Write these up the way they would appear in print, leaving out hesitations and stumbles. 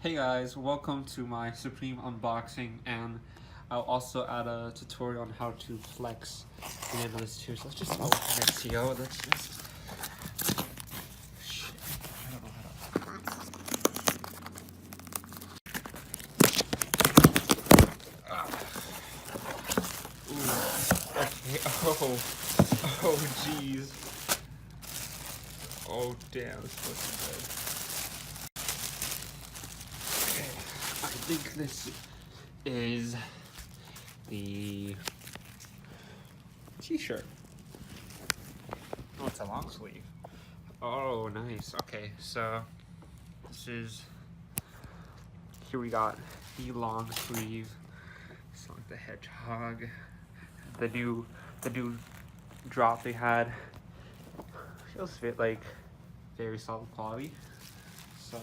Hey guys, welcome to my Supreme unboxing, and I'll also add a tutorial on how to flex the end of this too. So let's just open it, see how let's just. Shit, I don't know how to. Ooh. Okay. Oh, jeez. Oh damn, it's looking good. I think this is the t-shirt. Oh, it's a long sleeve. Oh, nice. Okay, so this is, here we got the long sleeve. Sonic the Hedgehog. The new drop they had. Feels fit like very solid quality. So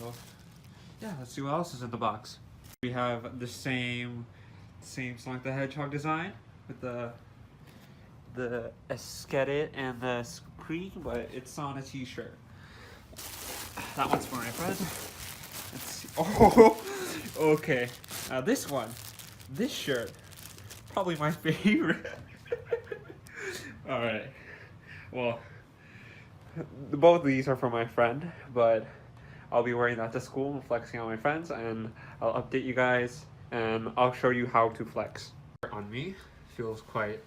yeah, let's see what else is in the box. We have the same Sonic the Hedgehog design with the Esquerret and the Supreme, but it's on a t-shirt. That one's for my friend. Let's see. Oh, okay. Now this shirt, probably my favorite. All right. Well, both of these are for my friend, but I'll be wearing that to school and flexing on my friends, and I'll update you guys, and I'll show you how to flex. On me, feels quite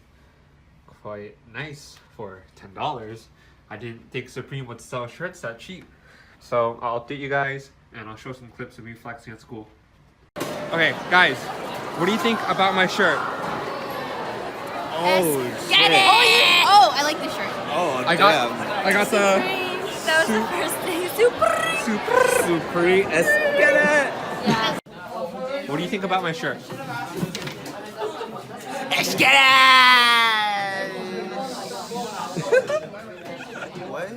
nice for $10. I didn't think Supreme would sell shirts that cheap. So I'll update you guys, and I'll show some clips of me flexing at school. Okay, guys, what do you think about my shirt? Oh, Get it! Oh, I like this shirt. Oh, I got the That was the first thing. Super. Supreme. Let's get it. Yeah. What do you think about my shirt? Let's get it! What?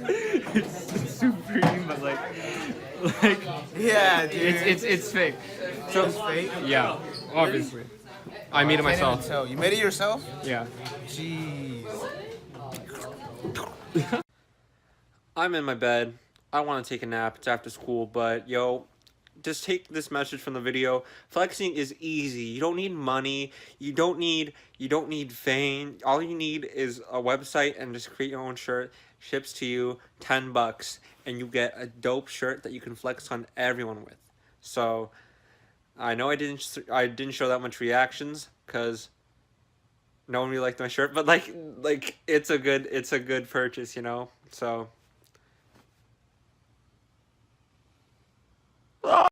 It's Supreme, but like Yeah, dude. it's fake. So It's fake? yeah, obviously. I made it Can't even myself. tell. You made it yourself? Yeah. Jeez. I'm in my bed. I want to take a nap. It's after school, but yo, just take this message from the video. Flexing is easy. You don't need money. You don't need fame. All you need is a website and just create your own shirt. Ships to you $10, and you get a dope shirt that you can flex on everyone with. So I know I didn't show that much reactions because no one really liked my shirt, but like it's a good purchase, you know. So